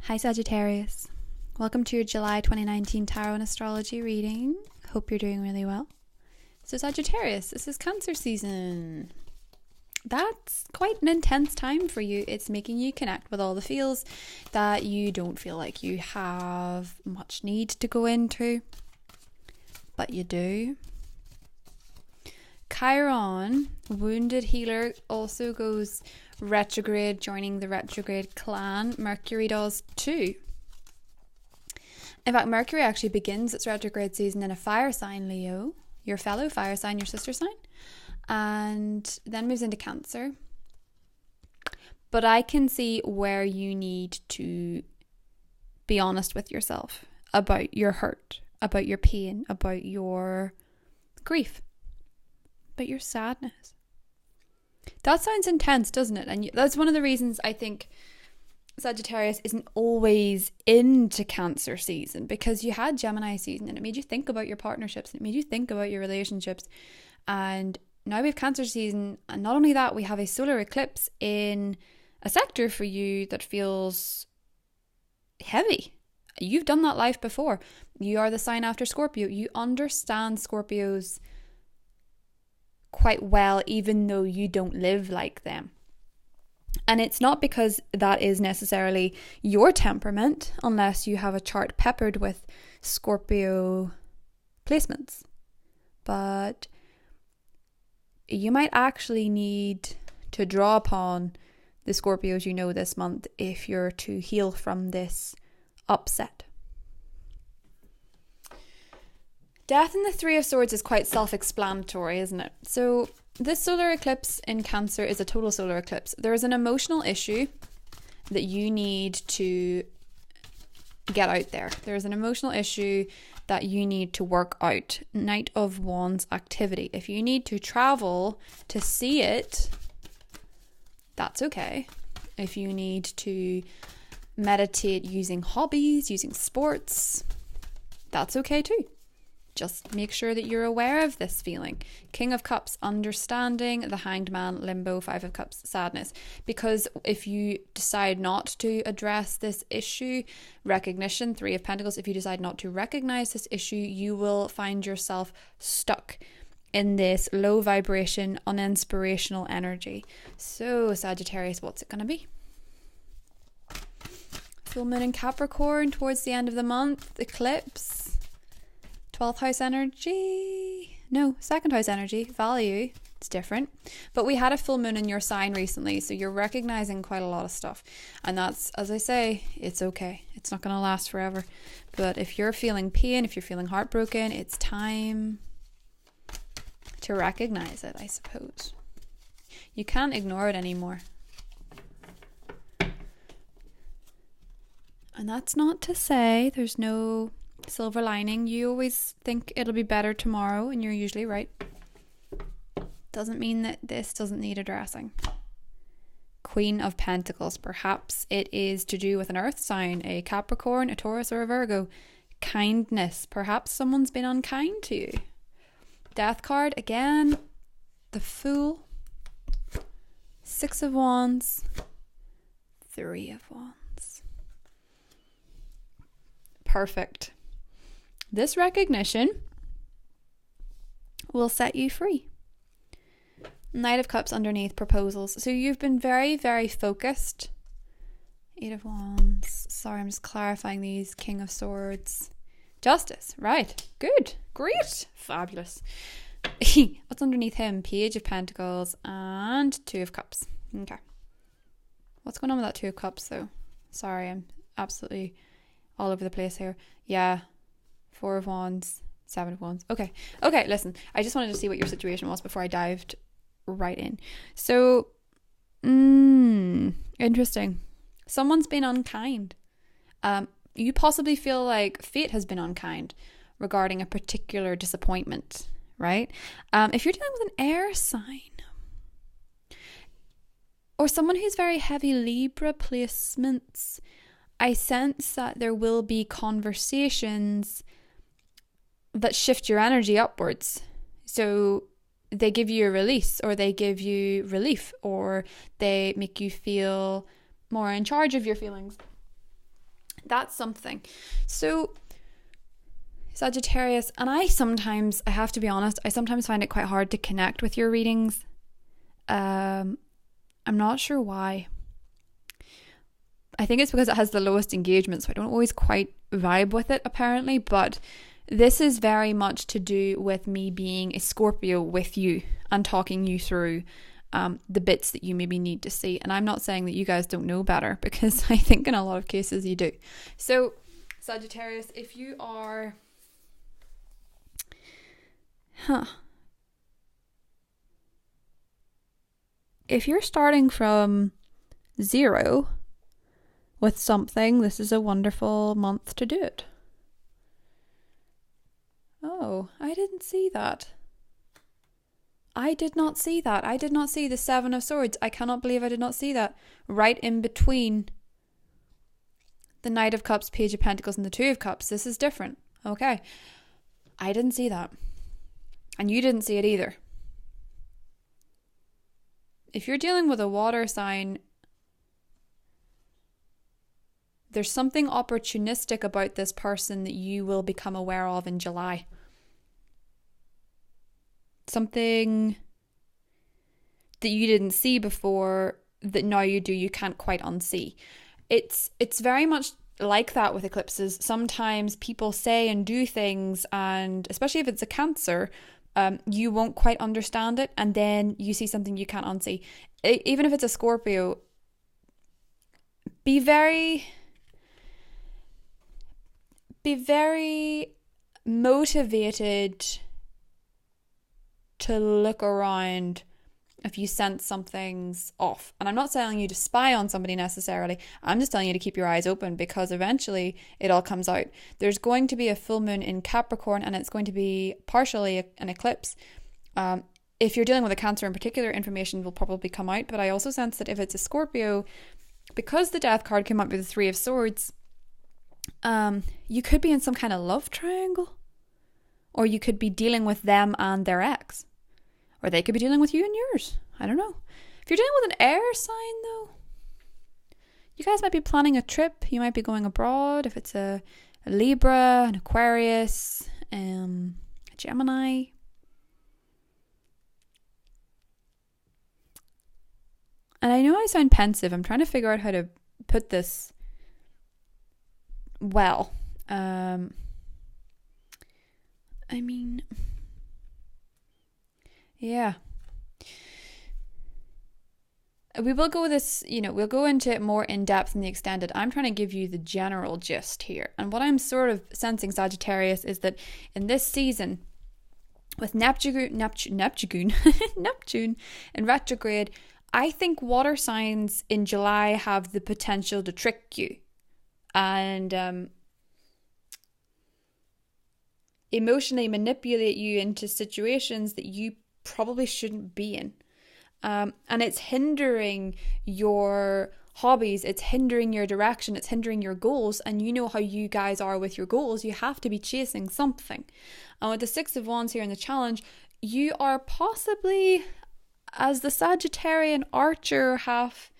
Hi Sagittarius, welcome to your July 2019 Tarot and Astrology reading. Hope you're doing really well. So Sagittarius, this is Cancer season. That's quite an intense time for you. It's making you connect with all the feels that you don't feel like you have much need to go into, but you do. Chiron, Wounded Healer, also goes retrograde, joining the retrograde clan. Mercury does too. In fact, Mercury actually begins its retrograde season in a fire sign, Leo, your fellow fire sign, your sister sign, and then moves into Cancer. But I can see where you need to be honest with yourself about your hurt, about your pain, about your grief, about your sadness. That sounds intense, doesn't it? And that's one of the reasons I think Sagittarius isn't always into Cancer season, because you had Gemini season and it made you think about your partnerships, and it made you think about your relationships. And now we have Cancer season, and not only that, we have a solar eclipse in a sector for you that feels heavy. You've done that life before. You are the sign after Scorpio. You understand Scorpios quite well, even though you don't live like them. And it's not because that is necessarily your temperament, unless you have a chart peppered with Scorpio placements. But you might actually need to draw upon the Scorpios you know this month if you're to heal from this upset. Death in the Three of Swords is quite self-explanatory, isn't it? So this solar eclipse in Cancer is a total solar eclipse. There is an emotional issue that you need to get out there. There's an emotional issue that you need to work out. Knight of Wands activity. If you need to travel to see it, that's okay. If you need to meditate using hobbies, using sports, that's okay too. Just make sure that you're aware of this feeling. King of Cups, understanding. The Hanged Man, limbo. Five of Cups, sadness. Because if you decide not to address this issue, recognition. Three of Pentacles, if you decide not to recognize this issue, you will find yourself stuck in this low vibration, uninspirational energy. So Sagittarius, what's it going to be? Full moon in Capricorn towards the end of the month. Eclipse. 12th house energy. No, second house energy. Value. It's different. But we had a full moon in your sign recently, so you're recognizing quite a lot of stuff. And that's, as I say, it's okay. It's not going to last forever. But if you're feeling pain, if you're feeling heartbroken, it's time to recognize it, I suppose. You can't ignore it anymore. And that's not to say there's no silver lining. You always think it'll be better tomorrow, and you're usually right. Doesn't mean that this doesn't need addressing. Queen of Pentacles. Perhaps it is to do with an earth sign, a Capricorn, a Taurus, or a Virgo. Kindness. Perhaps someone's been unkind to you. Death card again. The Fool. Six of Wands. Three of Wands. Perfect. This recognition will set you free. Knight of Cups underneath, proposals. So you've been very, very focused. Eight of Wands. Sorry, I'm just clarifying these. King of Swords. Justice. Right. Good. Great. Fabulous. What's underneath him? Page of Pentacles and Two of Cups. Okay. What's going on with that Two of Cups though? Sorry, I'm absolutely all over the place here. Yeah. Four of Wands, Seven of Wands. Okay, listen. I just wanted to see what your situation was before I dived right in. So, interesting. Someone's been unkind. You possibly feel like fate has been unkind regarding a particular disappointment, right? If you're dealing with an air sign, or someone who's very heavy Libra placements, I sense that there will be conversations that shift your energy upwards. So they give you a release, or they give you relief, or they make you feel more in charge of your feelings. That's something. So Sagittarius, and I have to be honest, I sometimes find it quite hard to connect with your readings. I'm not sure why. I think it's because it has the lowest engagement, so I don't always quite vibe with it, apparently. But this is very much to do with me being a Scorpio with you and talking you through the bits that you maybe need to see. And I'm not saying that you guys don't know better, because I think in a lot of cases you do. So Sagittarius, if you are... If you're starting from 0 with something, this is a wonderful month to do it. Oh, I didn't see that. I did not see that. I did not see the 7 of Swords. I cannot believe I did not see that. Right in between the Knight of Cups, Page of Pentacles, and the 2 of Cups. This is different. Okay. I didn't see that. And you didn't see it either. If you're dealing with a water sign, there's something opportunistic about this person that you will become aware of in July. Something that you didn't see before that now you do, you can't quite unsee. It's very much like that with eclipses. Sometimes people say and do things, and especially if it's a Cancer, you won't quite understand it, and then you see something you can't unsee. Even if it's a Scorpio, be very motivated to look around if you sense something's off. And I'm not telling you to spy on somebody necessarily. I'm just telling you to keep your eyes open, because eventually it all comes out. There's going to be a full moon in Capricorn, and it's going to be partially an eclipse. If you're dealing with a Cancer in particular, information will probably come out. But I also sense that if it's a Scorpio, because the Death card came up with the 3 of Swords, you could be in some kind of love triangle, or you could be dealing with them and their ex. Or they could be dealing with you and yours. I don't know. If you're dealing with an air sign, though, you guys might be planning a trip. You might be going abroad. If it's a Libra, an Aquarius, a Gemini. And I know I sound pensive. I'm trying to figure out how to put this well. Yeah. We will go this, we'll go into it more in depth in the extended. I'm trying to give you the general gist here. And what I'm sort of sensing, Sagittarius, is that in this season, with Neptune in retrograde, I think water signs in July have the potential to trick you and emotionally manipulate you into situations that you probably shouldn't be in. And it's hindering your hobbies, it's hindering your direction, it's hindering your goals. And you know how you guys are with your goals. You have to be chasing something. And with the 6 of Wands here in the challenge, you are possibly, as the Sagittarian archer, half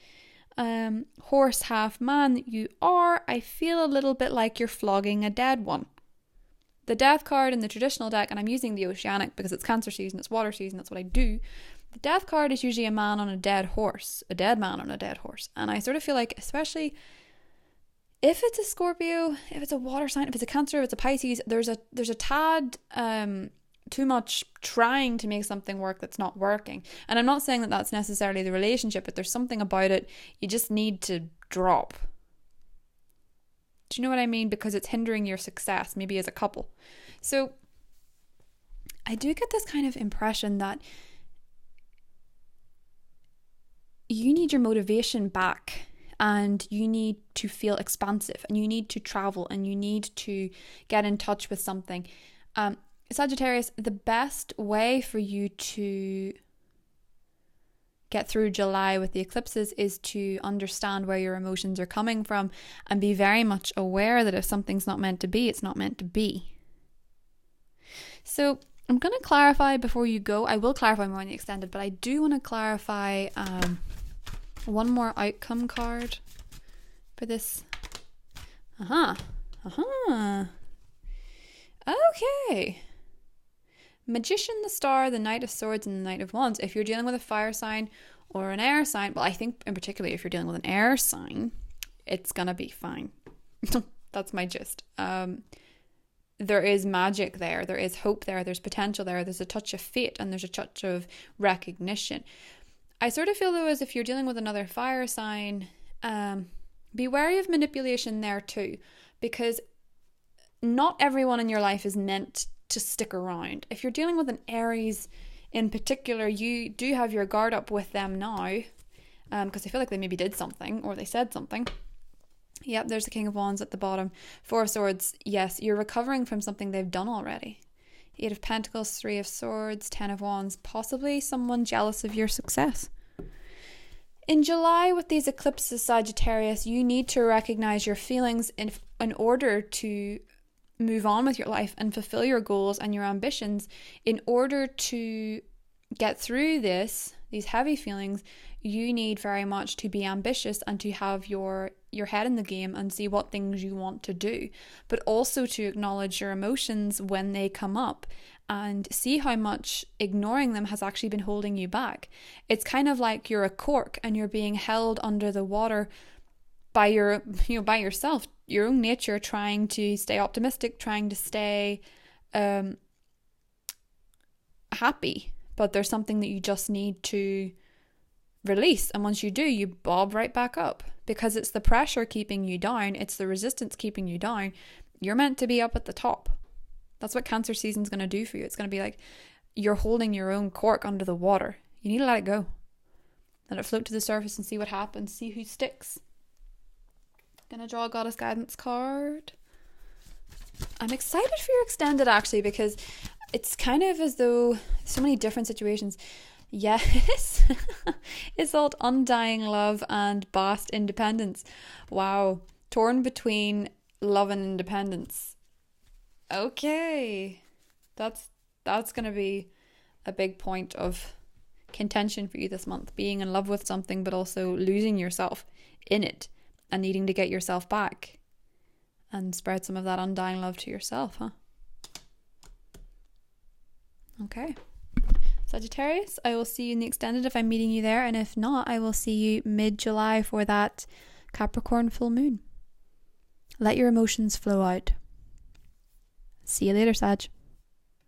horse, half man that you are, I feel a little bit like you're flogging a dead one. The Death card in the traditional deck, and I'm using the Oceanic because it's Cancer season, it's water season, that's what I do. The Death card is usually a man on a dead horse, a dead man on a dead horse. And I sort of feel like, especially if it's a Scorpio, if it's a water sign, if it's a Cancer, if it's a Pisces, there's a tad too much trying to make something work that's not working. And I'm not saying that that's necessarily the relationship, but there's something about it you just need to drop. Do you know what I mean? Because it's hindering your success, maybe as a couple. So I do get this kind of impression that you need your motivation back, and you need to feel expansive, and you need to travel, and you need to get in touch with something. Sagittarius, the best way for you to get through July with the eclipses is to understand where your emotions are coming from, and be very much aware that if something's not meant to be, it's not meant to be. So I'm going to clarify before you go. I will clarify more in the extended, but I do want to clarify one more outcome card for this. Okay. Magician, the Star, the Knight of Swords, and the Knight of Wands. If you're dealing with a fire sign or an air sign, well, I think in particular if you're dealing with an air sign, it's gonna be fine. That's my gist. There is magic there. There is hope there. There's potential there. There's a touch of fate and there's a touch of recognition. I sort of feel though as if you're dealing with another fire sign, be wary of manipulation there too, because not everyone in your life is meant to stick around. If you're dealing with an Aries in particular, you do have your guard up with them now, because I feel like they maybe did something or they said something. Yep, there's the King of Wands at the bottom. Four of Swords, yes, you're recovering from something they've done already. Eight of Pentacles, Three of Swords, Ten of Wands, possibly someone jealous of your success. In July, with these eclipses, Sagittarius, you need to recognize your feelings in order to move on with your life and fulfill your goals and your ambitions. In order to get through these heavy feelings, you need very much to be ambitious and to have your head in the game and see what things you want to do, but also to acknowledge your emotions when they come up and see how much ignoring them has actually been holding you back. It's kind of like you're a cork and you're being held under the water by yourself, your own nature, trying to stay optimistic, trying to stay happy, but there's something that you just need to release, and once you do, you bob right back up, because it's the pressure keeping you down, it's the resistance keeping you down. You're meant to be up at the top. That's what Cancer season's going to do for you. It's going to be like you're holding your own cork under the water. You need to let it go, let it float to the surface and see what happens, see who sticks. Gonna draw a Goddess Guidance card. I'm excited for your extended actually, because it's kind of as though so many different situations. Yes, it's called Undying Love and Vast Independence. Wow, torn between love and independence. Okay, that's gonna be a big point of contention for you this month, being in love with something but also losing yourself in it and needing to get yourself back and spread some of that undying love to yourself, huh? Okay. Sagittarius, I will see you in the extended if I'm meeting you there, and if not, I will see you mid-July for that Capricorn full moon. Let your emotions flow out. See you later, Sag.